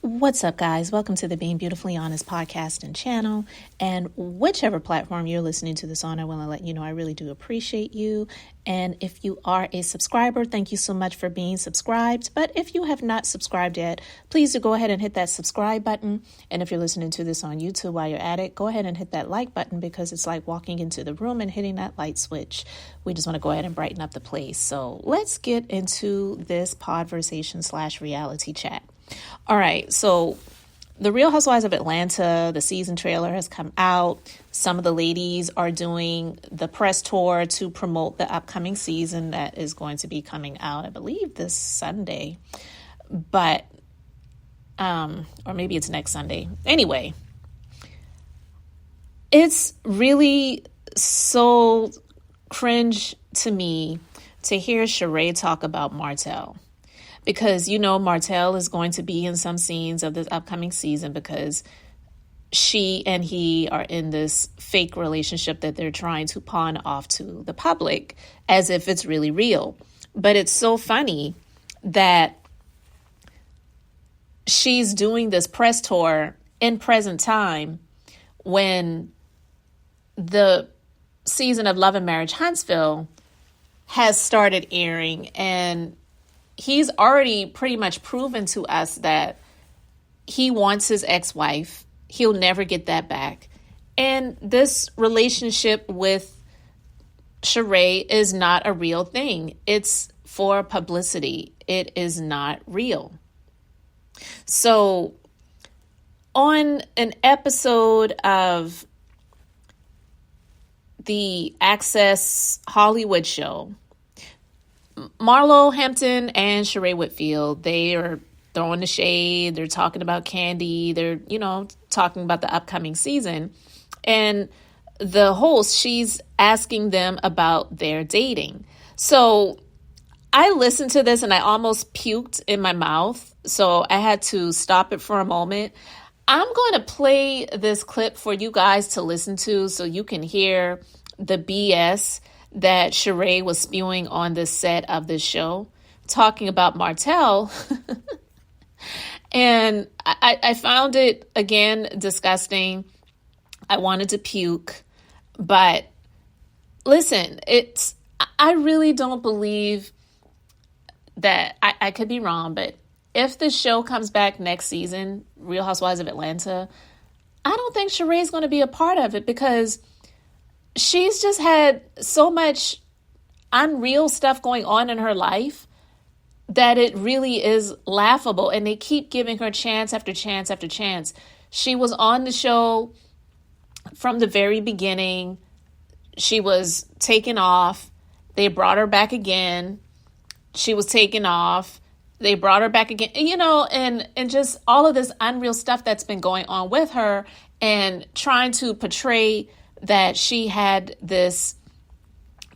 What's up, guys? Welcome to the Being Beautifully Honest podcast and channel. And whichever platform you're listening to this on, I want to let you know I really do appreciate you. And if you are a subscriber, thank you so much for being subscribed. But if you have not subscribed yet, please do go ahead and hit that subscribe button. And if you're listening to this on YouTube while you're at it, go ahead and hit that like button because it's like walking into the room and hitting that light switch. We just want to go ahead and brighten up the place. So let's get into this podversation/reality chat. All right, so the Real Housewives of Atlanta, the season trailer has come out. Some of the ladies are doing the press tour to promote the upcoming season that is going to be coming out, I believe, this Sunday. But, or maybe it's next Sunday. Anyway, it's really so cringe to me to hear Sheree talk about Martell. Because, you know, Martell is going to be in some scenes of this upcoming season because she and he are in this fake relationship that they're trying to pawn off to the public as if it's really real. But it's so funny that she's doing this press tour in present time when the season of Love and Marriage Huntsville has started airing, and he's already pretty much proven to us that he wants his ex-wife. He'll never get that back. And this relationship with Sheree is not a real thing. It's for publicity. It is not real. So on an episode of the Access Hollywood show, Marlo Hampton and Sheree Whitfield, they are throwing the shade. They're talking about Candy. They're, talking about the upcoming season. And the host, she's asking them about their dating. So I listened to this and I almost puked in my mouth. So I had to stop it for a moment. I'm going to play this clip for you guys to listen to so you can hear the BS that Sheree was spewing on this set of this show, talking about Martell. And I found it, again, disgusting. I wanted to puke. But listen, I really don't believe that, I could be wrong, but if the show comes back next season, Real Housewives of Atlanta, I don't think Sheree's going to be a part of it because she's just had so much unreal stuff going on in her life that it really is laughable. And they keep giving her chance after chance after chance. She was on the show from the very beginning. She was taken off. They brought her back again. She was taken off. They brought her back again, and just all of this unreal stuff that's been going on with her and trying to portray that she had this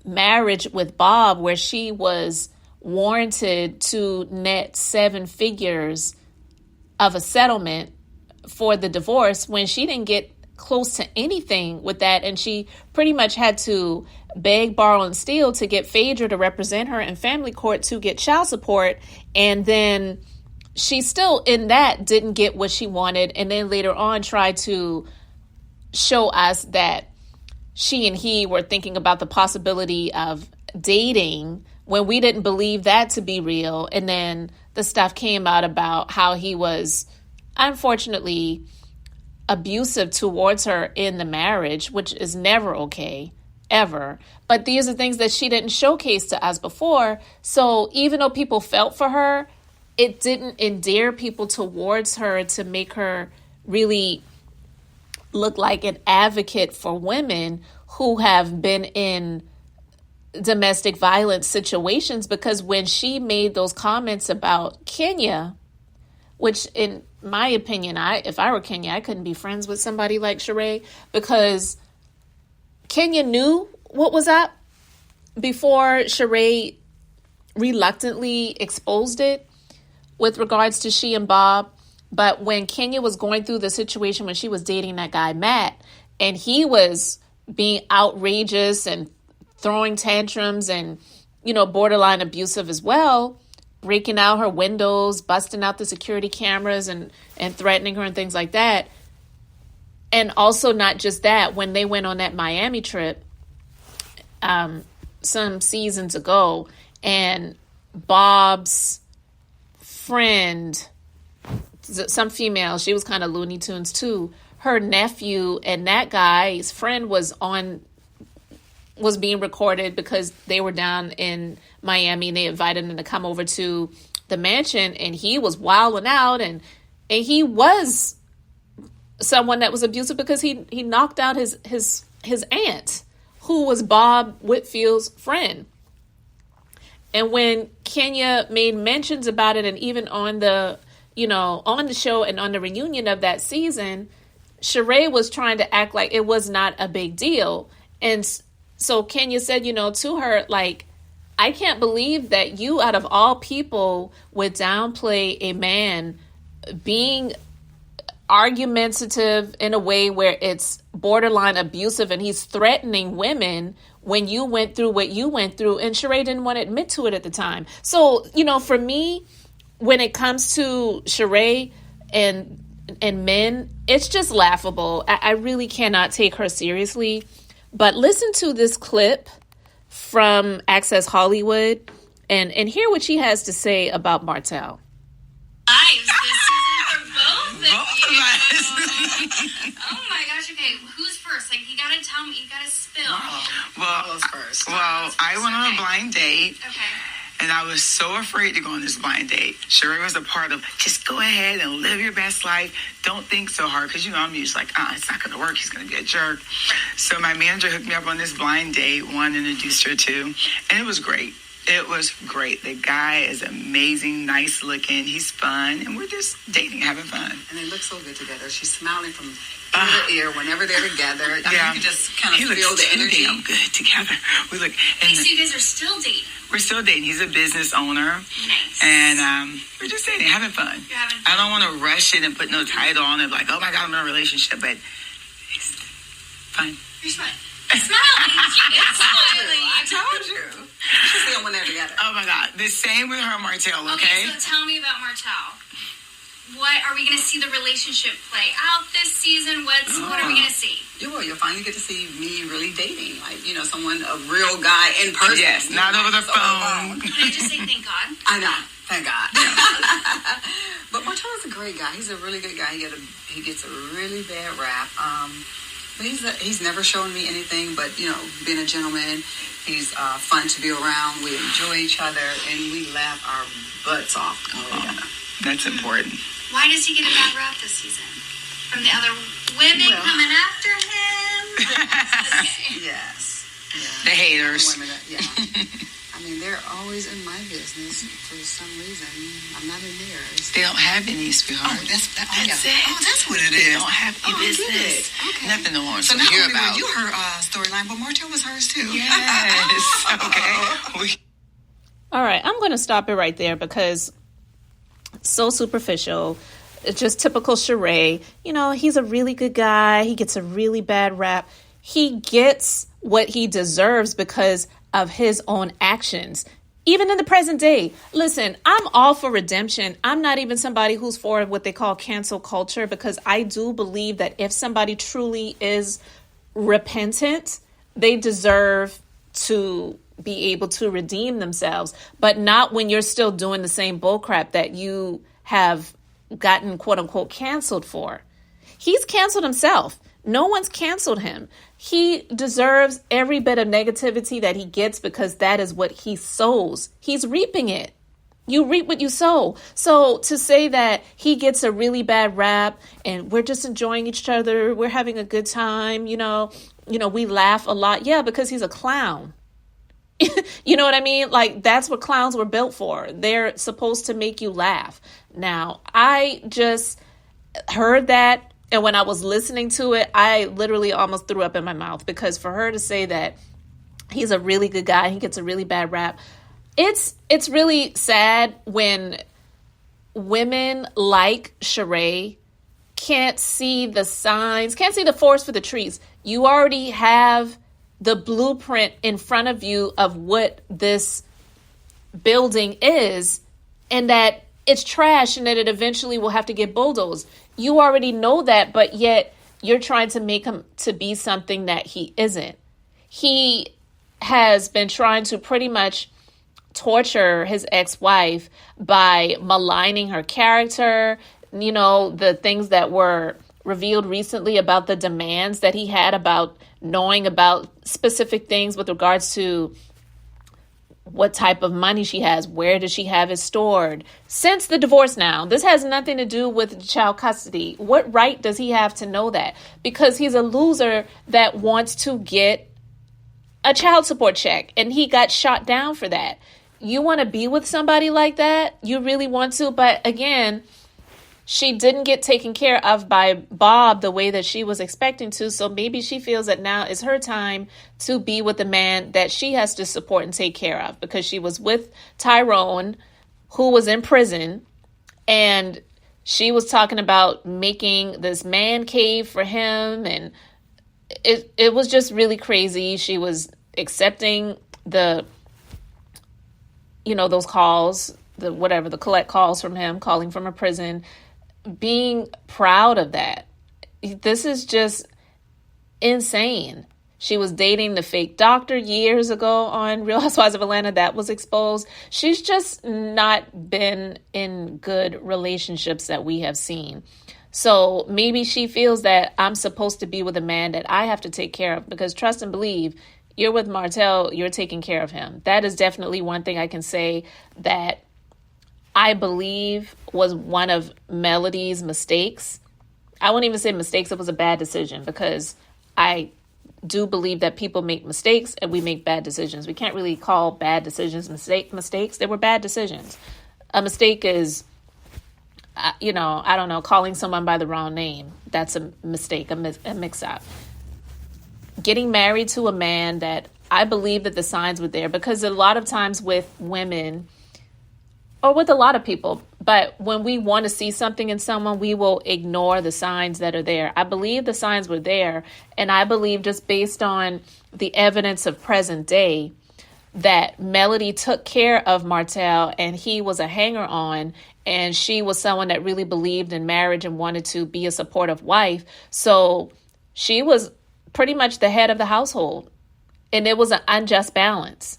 marriage with Bob where she was warranted to net 7 figures of a settlement for the divorce when she didn't get close to anything with that. And she pretty much had to beg, borrow, and steal to get Phaedra to represent her in family court to get child support. And then she still in that didn't get what she wanted. And then later on tried to show us that she and he were thinking about the possibility of dating when we didn't believe that to be real. And then the stuff came out about how he was unfortunately abusive towards her in the marriage, which is never okay, ever. But these are things that she didn't showcase to us before. So even though people felt for her, it didn't endear people towards her to make her really look like an advocate for women who have been in domestic violence situations. Because when she made those comments about Kenya, which in my opinion, if I were Kenya, I couldn't be friends with somebody like Sheree, because Kenya knew what was up before Sheree reluctantly exposed it with regards to she and Bob. But when Kenya was going through the situation when she was dating that guy, Matt, and he was being outrageous and throwing tantrums and, borderline abusive as well, breaking out her windows, busting out the security cameras and threatening her and things like that. And also not just that, when they went on that Miami trip some seasons ago, and Bob's friend, some female, she was kind of Looney Tunes too, her nephew and that guy's friend was being recorded because they were down in Miami and they invited him to come over to the mansion, and he was wilding out, and he was someone that was abusive because he knocked out his aunt, who was Bob Whitfield's friend. And when Kenya made mentions about it, and even on the show and on the reunion of that season, Sheree was trying to act like it was not a big deal. And so Kenya said, to her, like, I can't believe that you, out of all people, would downplay a man being argumentative in a way where it's borderline abusive and he's threatening women when you went through what you went through. And Sheree didn't want to admit to it at the time. So, for me, when it comes to Sheree and men, it's just laughable. I really cannot take her seriously. But listen to this clip from Access Hollywood and hear what she has to say about Martell. Lives this season for both of you. Oh my gosh, okay, who's first? Like, you gotta tell me, you gotta spill. Well, I went on a blind date. Okay. And I was so afraid to go on this blind date. Sheree was a part of, just go ahead and live your best life. Don't think so hard. Because, I'm usually like, it's not going to work. He's going to be a jerk. So my manager hooked me up on this blind date, one introduced her to. And it was great. It was great. The guy is amazing, nice looking. He's fun. And we're just dating, having fun. And they look so good together. She's smiling from ear to ear whenever they're together. I mean, you can just kind of feel the energy. Damn good together. We look. Wait, so you guys are still dating? We're still dating. He's a business owner. Nice. And we're just dating, having fun. You're having fun. I don't want to rush it and put no title on it, like, oh my God, I'm in a relationship. But it's fun. You're smiling. Smiling. She's smiling. I told you. You should see them when they're together. Oh my God. The same with her, Martell, okay? Okay, so tell me about Martell. What are we going to see the relationship play out this season? What are we going to see? You will. You'll finally get to see me really dating, like, someone, a real guy in person. Yes, not over the phone. Can I just say thank God? I know. Thank God. But Martell is a great guy. He's a really good guy. He gets a really bad rap. But he's never shown me anything but, being a gentleman. He's fun to be around. We enjoy each other, and we laugh our butts off together. That's important. Why does he get a bad rap this season? From the other women coming after him? Okay. Yes. Yeah. The haters. The women I mean, they're always in my business for some reason. I'm not in theirs. They don't have any, sweetheart. Oh, that's it. Oh, that's what it They is. don't have any business. Okay. Nothing to want So to not hear only about. were you her storyline, but Martell was hers too. Yes. Okay. All right, I'm going to stop it right there because so superficial. It's just typical Sheree. He's a really good guy. He gets a really bad rap. He gets what he deserves because of his own actions. Even in the present day. Listen, I'm all for redemption. I'm not even somebody who's for what they call cancel culture, because I do believe that if somebody truly is repentant, they deserve to be able to redeem themselves, but not when you're still doing the same bullcrap that you have gotten quote unquote canceled for. He's canceled himself. No one's canceled him. He deserves every bit of negativity that he gets because that is what he sows. He's reaping it. You reap what you sow. So to say that he gets a really bad rap and we're just enjoying each other, we're having a good time, we laugh a lot. Yeah, because he's a clown. You know what I mean? Like, that's what clowns were built for. They're supposed to make you laugh. Now, I just heard that, and when I was listening to it, I literally almost threw up in my mouth, because for her to say that he's a really good guy, he gets a really bad rap, it's really sad when women like Sheree can't see the signs, can't see the forest for the trees. You already have the blueprint in front of you of what this building is, and that it's trash and that it eventually will have to get bulldozed. You already know that, but yet you're trying to make him to be something that he isn't. He has been trying to pretty much torture his ex-wife by maligning her character. You know, the things that were revealed recently about the demands that he had about knowing about specific things with regards to what type of money she has, where does she have it stored. Since the divorce now, this has nothing to do with child custody. What right does he have to know that? Because he's a loser that wants to get a child support check, and he got shot down for that. You want to be with somebody like that? You really want to? But again, she didn't get taken care of by Bob the way that she was expecting to. So maybe she feels that now is her time to be with the man that she has to support and take care of, because she was with Tyrone, who was in prison, and she was talking about making this man cave for him. And it was just really crazy. She was accepting the, you know, those calls, the collect calls from him, calling from a prison, being proud of that. This is just insane. She was dating the fake doctor years ago on Real Housewives of Atlanta. That was exposed. She's just not been in good relationships that we have seen. So maybe she feels that I'm supposed to be with a man that I have to take care of, because trust and believe, you're with Martell, you're taking care of him. That is definitely one thing I can say that I believe was one of Melody's mistakes. I won't even say mistakes. It was a bad decision, because I do believe that people make mistakes and we make bad decisions. We can't really call bad decisions mistakes. They were bad decisions. A mistake is, I don't know, calling someone by the wrong name. That's a mistake, a mix-up. Getting married to a man that I believe that the signs were there, because a lot of times with women, or with a lot of people, but when we want to see something in someone, we will ignore the signs that are there. I believe the signs were there, and I believe just based on the evidence of present day that Melody took care of Martell, and he was a hanger-on, and she was someone that really believed in marriage and wanted to be a supportive wife. So she was pretty much the head of the household, and it was an unjust balance.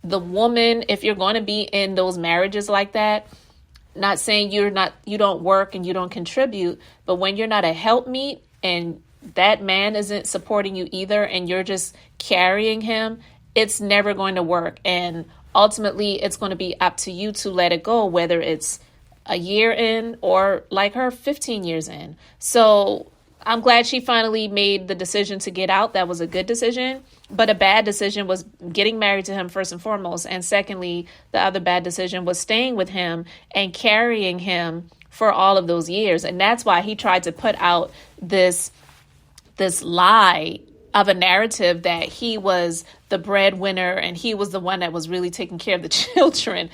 The woman, if you're going to be in those marriages like that, not saying you don't work and you don't contribute, but when you're not a helpmeet and that man isn't supporting you either, and you're just carrying him, it's never going to work. And ultimately, it's going to be up to you to let it go, whether it's a year in or like her 15 years in. So I'm glad she finally made the decision to get out. That was a good decision. But a bad decision was getting married to him first and foremost. And secondly, the other bad decision was staying with him and carrying him for all of those years. And that's why he tried to put out this lie of a narrative that he was the breadwinner and he was the one that was really taking care of the children.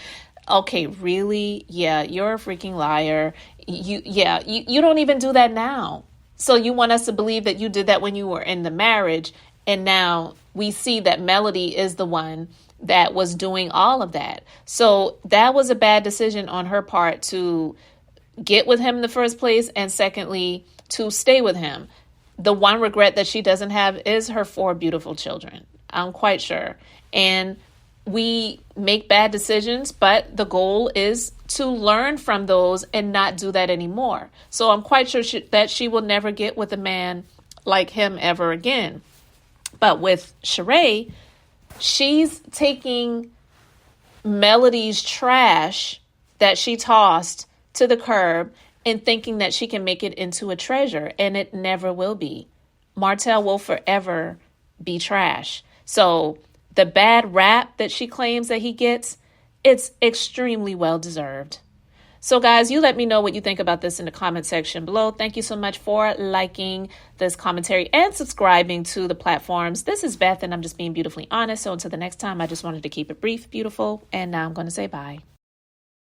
Okay, really? Yeah, you're a freaking liar. You don't even do that now. So you want us to believe that you did that when you were in the marriage, and now we see that Melody is the one that was doing all of that. So that was a bad decision on her part to get with him in the first place, and secondly, to stay with him. The one regret that she doesn't have is her 4 beautiful children. I'm quite sure. And we make bad decisions, but the goal is to learn from those and not do that anymore. So I'm quite sure that she will never get with a man like him ever again. But with Sheree, she's taking Melody's trash that she tossed to the curb and thinking that she can make it into a treasure, and it never will be. Martell will forever be trash. So the bad rap that she claims that he gets, it's extremely well deserved. So guys, you let me know what you think about this in the comment section below. Thank you so much for liking this commentary and subscribing to the platforms. This is Beth, and I'm just being beautifully honest. So until the next time, I just wanted to keep it brief, beautiful, and now I'm going to say bye.